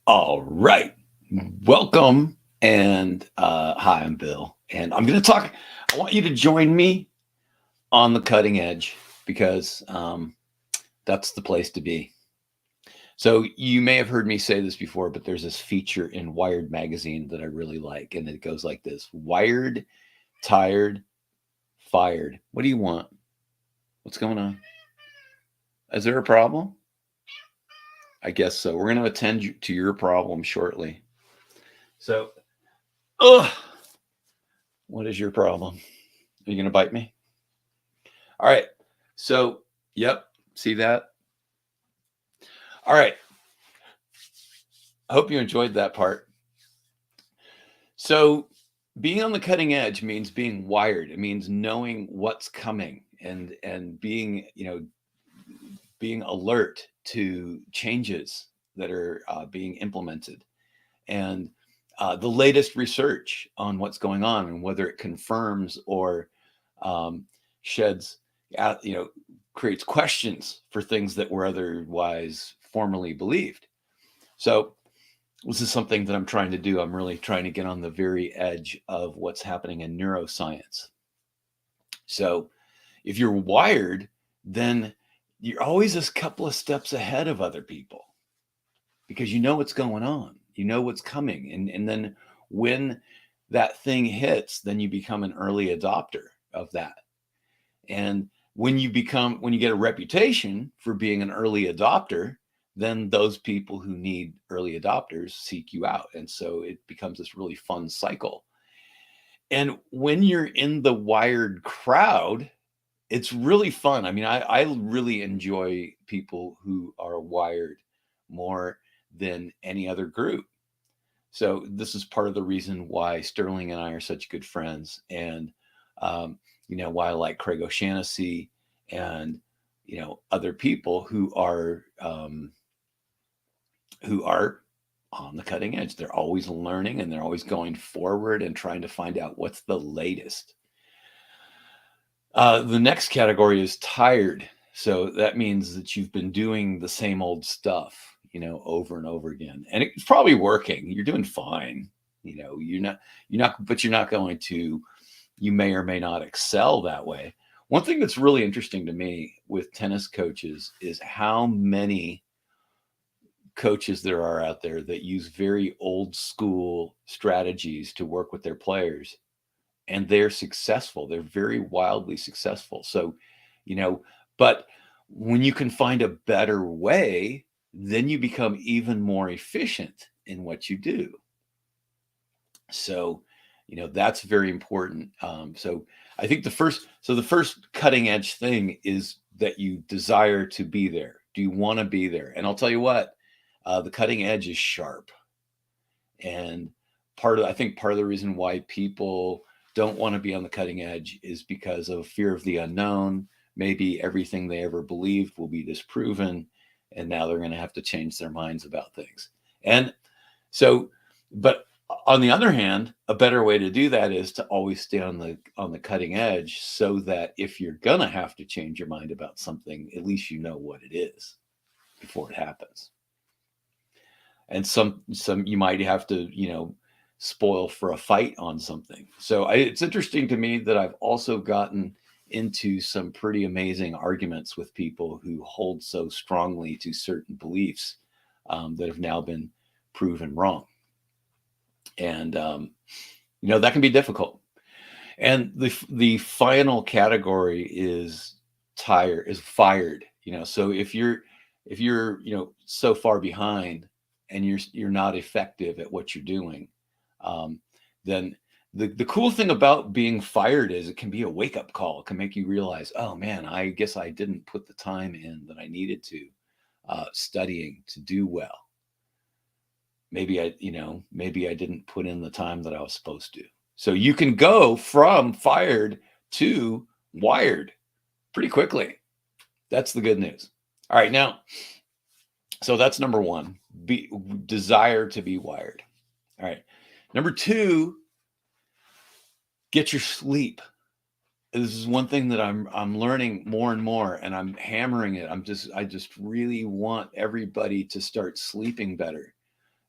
All right. Welcome. And hi, I'm Bill. And I'm going to talk. I want you to join me on the cutting edge because that's the place to be. So, you may have heard me say this before, but there's this feature in Wired magazine that I really like. And it goes like this: Wired, tired, fired. What do you want? What's going on? Is there a problem? I guess so. We're going to attend to your problem shortly. So, ugh, what is your problem? Are you going to bite me? All right. So, yep. See that? All right. I hope you enjoyed that part. So, being on the cutting edge means being wired. It means knowing what's coming and being, being alert to changes that are being implemented and the latest research on what's going on and whether it confirms or um, sheds, creates questions for things that were otherwise formerly believed. So this is something that I'm trying to do. I'm really trying to get on the very edge of what's happening in neuroscience. So if you're wired, then you're always a couple of steps ahead of other people because you know what's going on, you know what's coming. And then when that thing hits, then you become an early adopter of that. And when you get a reputation for being an early adopter, then those people who need early adopters seek you out. And so it becomes this really fun cycle. And when you're in the wired crowd, it's really fun. I mean, I really enjoy people who are wired more than any other group. So this is part of the reason why Sterling and I are such good friends, and um, why I like Craig O'Shaughnessy and other people who are on the cutting edge. They're always learning and they're always going forward and trying to find out what's the latest. The next category is tired. So that means that you've been doing the same old stuff, over and over again. And it's probably working. You're doing fine. But you're not going to, you may or may not excel that way. One thing that's really interesting to me with tennis coaches is how many coaches there are out there that use very old school strategies to work with their players, and they're successful. They're very wildly successful. So, you know, but when you can find a better way, then you become even more efficient in what you do. So, that's very important. So I think the first cutting edge thing is that you desire to be there. Do you want to be there? And I'll tell you what, the cutting edge is sharp. And I think part of the reason why people don't want to be on the cutting edge is because of fear of the unknown. Maybe everything they ever believed will be disproven, and now they're going to have to change their minds about things. And so, but on the other hand, a better way to do that is to always stay on the cutting edge, so that if you're going to have to change your mind about something, at least you know what it is before it happens. And some you might have to spoil for a fight on something. So it's interesting to me that I've also gotten into some pretty amazing arguments with people who hold so strongly to certain beliefs that have now been proven wrong. And that can be difficult. And the final category is fired. So if you're so far behind and you're not effective at what you're doing, um, then the cool thing about being fired is it can be a wake up call. It can make you realize, oh man, I guess I didn't put the time in that I needed to, studying to do well. Maybe I didn't put in the time that I was supposed to. So you can go from fired to wired pretty quickly. That's the good news. All right, now, so that's number one, desire to be wired. All right. Number two, get your sleep. This is one thing that I'm learning more and more, and I'm hammering it. I just really want everybody to start sleeping better,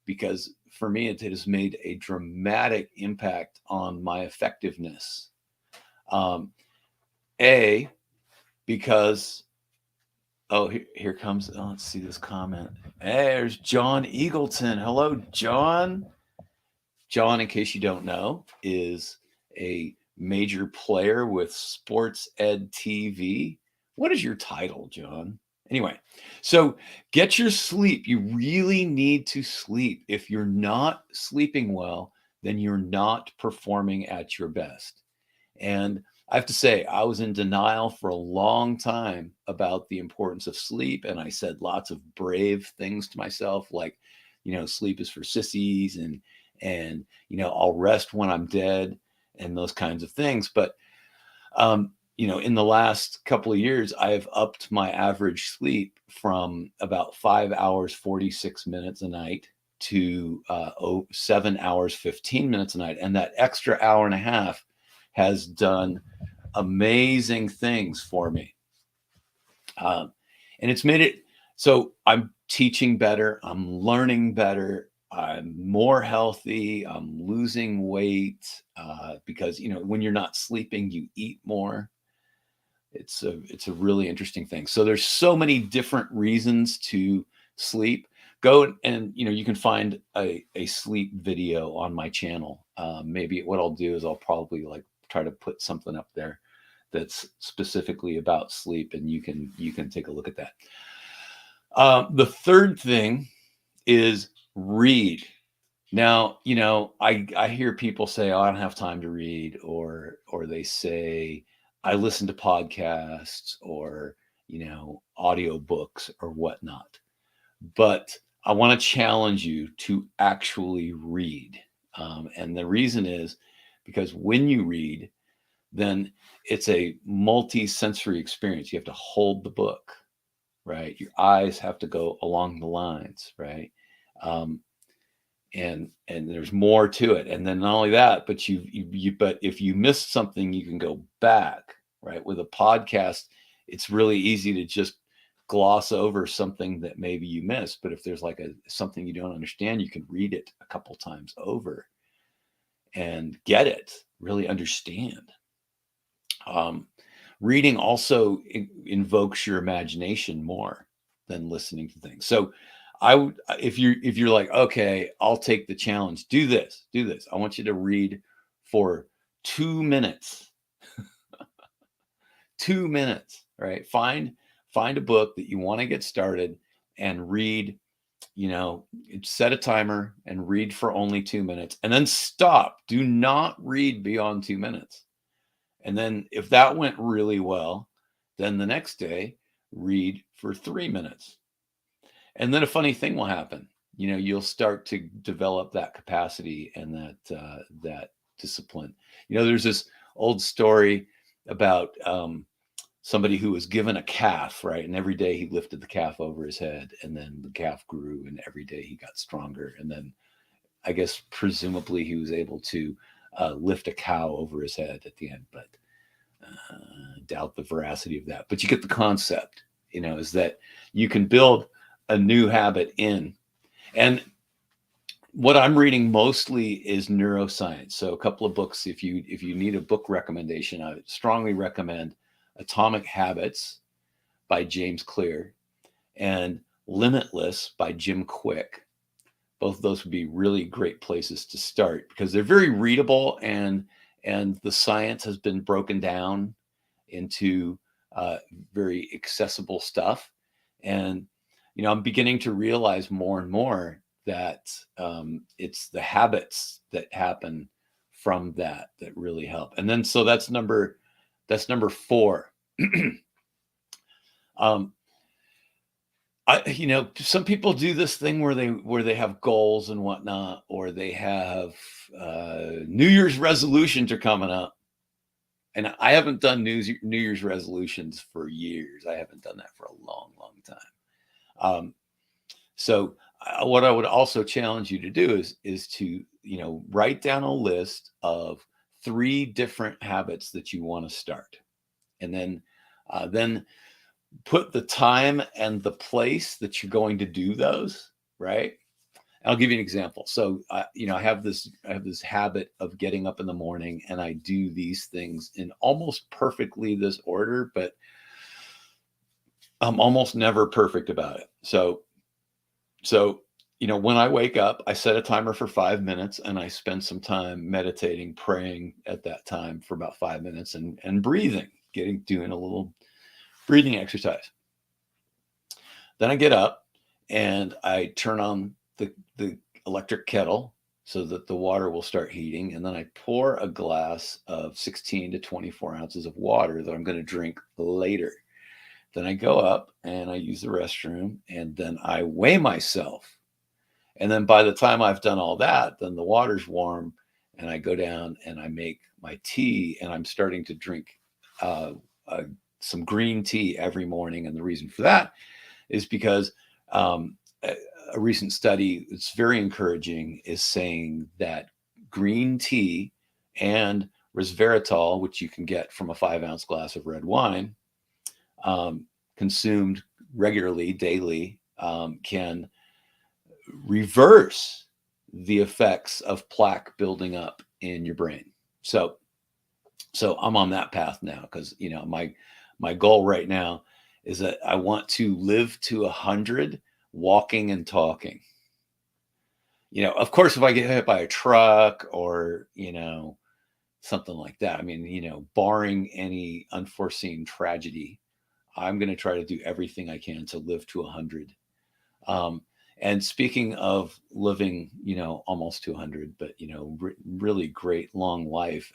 because for me, it has made a dramatic impact on my effectiveness. A, because, oh, here comes, oh, let's see this comment. Hey, there's John Eagleton. Hello, John. John, in case you don't know, is a major player with Sports Ed TV. What is your title, John? Anyway, so get your sleep. You really need to sleep. If you're not sleeping well, then you're not performing at your best. And I have to say, I was in denial for a long time about the importance of sleep. And I said lots of brave things to myself, like, sleep is for sissies, and I'll rest when I'm dead, and those kinds of things. But in the last couple of years, I have upped my average sleep from about 5 hours, 46 minutes a night to 7 hours, 15 minutes a night. And that extra hour and a half has done amazing things for me. And it's made it so I'm teaching better, I'm learning better, I'm more healthy, I'm losing weight, because when you're not sleeping, you eat more. It's a really interesting thing. So there's so many different reasons to sleep. Go and you can find a sleep video on my channel. Maybe what I'll do is I'll probably try to put something up there that's specifically about sleep, and you can take a look at that. The third thing is read. Now, I hear people say, "Oh, I don't have time to read," or they say, "I listen to podcasts or, audiobooks or whatnot." But I want to challenge you to actually read. And the reason is because when you read, then it's a multi-sensory experience. You have to hold the book, right? Your eyes have to go along the lines, right? And there's more to it. And then not only that, but but if you missed something, you can go back, right? With a podcast, it's really easy to just gloss over something that maybe you missed. But if there's something you don't understand, you can read it a couple times over and get it, really understand. Reading also invokes your imagination more than listening to things. So if you're like, okay, I'll take the challenge, do this. I want you to read for 2 minutes. 2 minutes, right? Find a book that you want to get started and read, set a timer and read for only 2 minutes, and then stop. Do not read beyond 2 minutes. And then if that went really well, then the next day read for 3 minutes. And then a funny thing will happen. You'll start to develop that capacity and that discipline. There's this old story about somebody who was given a calf, right? And every day he lifted the calf over his head, and then the calf grew, and every day he got stronger. And then I guess presumably he was able to lift a cow over his head at the end, but doubt the veracity of that. But you get the concept, is that you can build a new habit in. And what I'm reading mostly is neuroscience. So a couple of books, if you need a book recommendation, I would strongly recommend Atomic Habits by James Clear and Limitless by Jim Quick. Both of those would be really great places to start because they're very readable, and the science has been broken down into very accessible stuff. And I'm beginning to realize more and more that it's the habits that happen from that really help. And then so that's number 4. Some people do this thing where they have goals and whatnot, or they have New Year's resolutions are coming up. And I haven't done New Year's resolutions for years. I haven't done that for a long, long time. So what I would also challenge you to do is to, write down a list of 3 different habits that you want to start. And then put the time and the place that you're going to do those, right? I'll give you an example. So, I have this habit of getting up in the morning, and I do these things in almost perfectly this order, but I'm almost never perfect about it. So, when I wake up, I set a timer for 5 minutes, and I spend some time meditating, praying at that time for about 5 minutes, and breathing, doing a little breathing exercise. Then I get up and I turn on the electric kettle so that the water will start heating. And then I pour a glass of 16 to 24 ounces of water that I'm going to drink later. Then I go up and I use the restroom, and then I weigh myself. And then by the time I've done all that, then the water's warm, and I go down and I make my tea, and I'm starting to drink uh, uh, some green tea every morning. And the reason for that is because um, a recent study that's very encouraging is saying that green tea and resveratrol, which you can get from a 5 ounce glass of red wine, um, consumed regularly, daily, can reverse the effects of plaque building up in your brain. So I'm on that path now, because my goal right now is that I want to live to 100, walking and talking. Of course, if I get hit by a truck or something like that, I mean, barring any unforeseen tragedy, I'm going to try to do everything I can to live to 100. And speaking of living, almost to 100, but really great long life.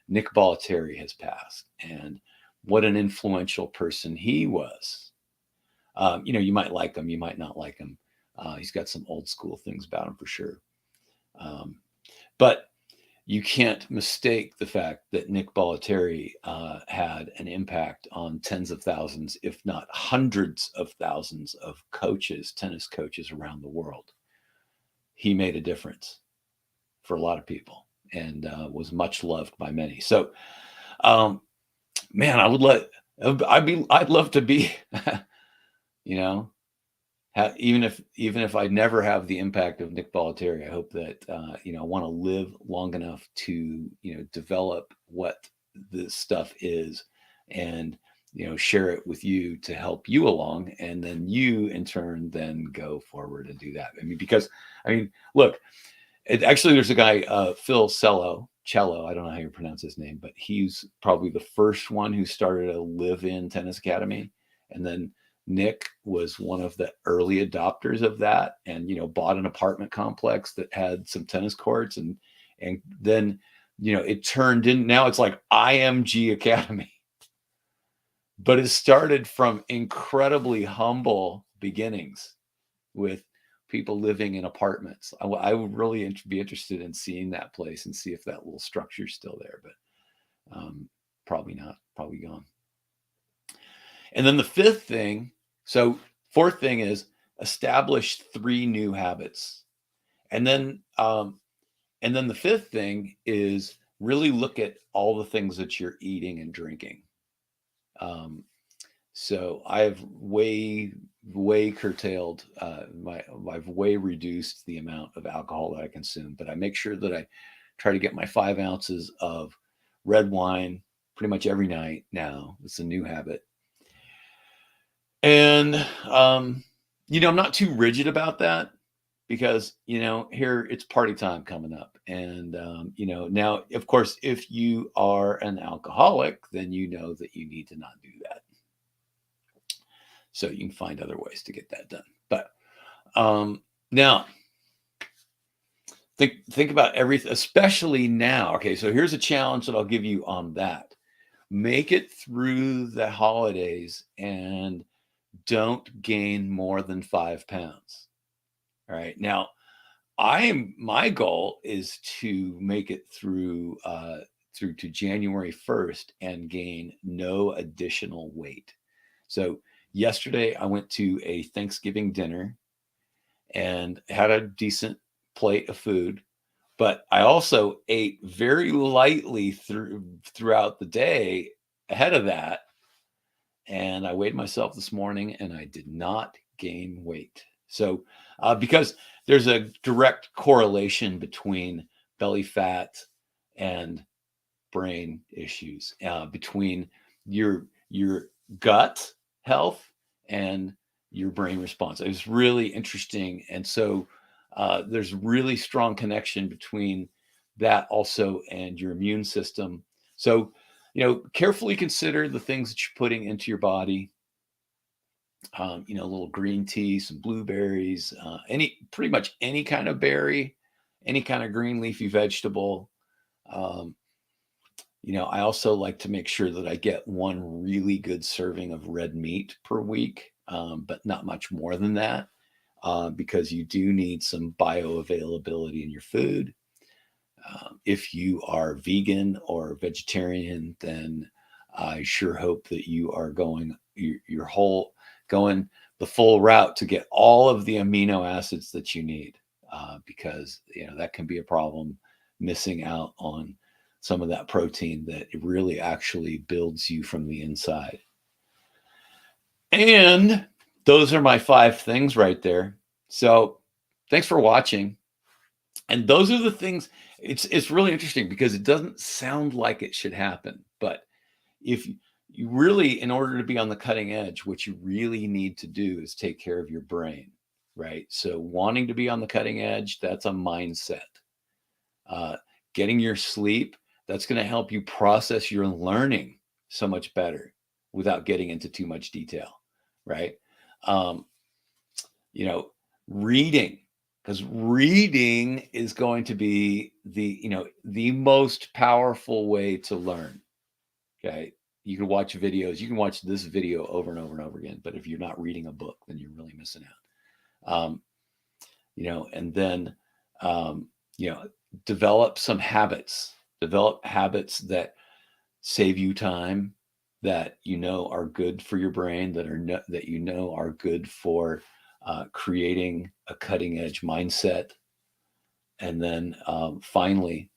Nick Bollettieri has passed, and what an influential person he was. You might like him, you might not like him. He's got some old school things about him for sure. But you can't mistake the fact that Nick Bollettieri had an impact on tens of thousands, if not hundreds of thousands of coaches, tennis coaches around the world. He made a difference for a lot of people, and was much loved by many. So, man, I'd love to be, you know, even if I never have the impact of Nick Bollettieri. I hope that I want to live long enough to develop what this stuff is, and share it with you to help you along, and then you in turn then go forward and do that. Look, actually, there's a guy, Phil Cello. I don't know how you pronounce his name, but he's probably the first one who started a live-in tennis academy, and then Nick was one of the early adopters of that, and bought an apartment complex that had some tennis courts, and then it turned in. Now it's like IMG Academy, but it started from incredibly humble beginnings with people living in apartments. I would really be interested in seeing that place and see if that little structure is still there, but probably not. Probably gone. And then the fourth thing is establish 3 new habits. And then the fifth thing is really look at all the things that you're eating and drinking. So I've way curtailed I've way reduced the amount of alcohol that I consume, but I make sure that I try to get my 5 ounces of red wine pretty much every night now. It's a new habit. And I'm not too rigid about that, because here it's party time coming up, and now, of course, if you are an alcoholic, then that you need to not do that. So you can find other ways to get that done. But now think about everything, especially now. Okay, so here's a challenge that I'll give you on that. Make it through the holidays and don't gain more than 5 pounds. All right. Now, my goal is to make it through to January 1st and gain no additional weight. So yesterday I went to a Thanksgiving dinner and had a decent plate of food, but I also ate very lightly throughout the day ahead of that. And I weighed myself this morning, and I did not gain weight. So, because there's a direct correlation between belly fat and brain issues, between your gut health and your brain response. It was really interesting, and so there's really strong connection between that also and your immune system. So, carefully consider the things that you're putting into your body. A little green tea, some blueberries, pretty much any kind of berry, any kind of green leafy vegetable. Um, I also like to make sure that I get one really good serving of red meat per week, but not much more than that, because you do need some bioavailability in your food. If you are vegan or vegetarian, then I sure hope that you are going your whole going the full route to get all of the amino acids that you need, because that can be a problem, missing out on some of that protein that it really actually builds you from the inside. And those are my 5 things right there. So thanks for watching. And those are the things. It's really interesting because it doesn't sound like it should happen, but if you really, in order to be on the cutting edge, what you really need to do is take care of your brain, right? So wanting to be on the cutting edge, that's a mindset. uh, Getting your sleep, that's going to help you process your learning so much better without getting into too much detail, right? um, Reading, because reading is going to be the most powerful way to learn. Okay, you can watch videos, you can watch this video over and over and over again, but if you're not reading a book, then you're really missing out. And then um, you know develop some habits, develop habits that save you time, that are good for your brain, that are good for creating a cutting edge mindset. And then finally,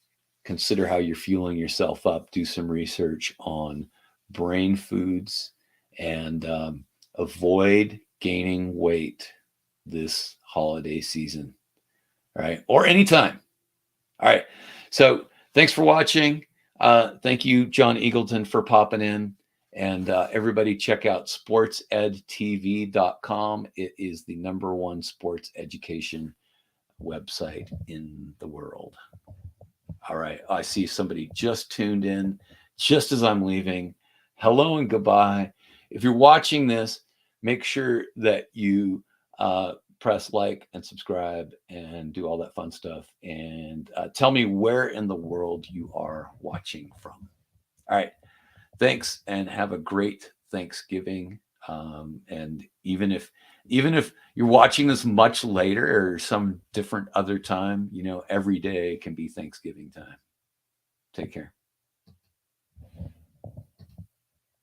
consider how you're fueling yourself up. Do some research on brain foods, and avoid gaining weight this holiday season, right? Or anytime. All right. So thanks for watching. Thank you, John Eagleton, for popping in. And everybody check out sportsedtv.com. It is the #1 sports education website in the world. All right. I see somebody just tuned in just as I'm leaving. Hello and goodbye. If you're watching this, make sure that you press like and subscribe and do all that fun stuff. And tell me where in the world you are watching from. All right. Thanks, and have a great Thanksgiving. And even if you're watching this much later or some different other time, every day can be Thanksgiving time. Take care.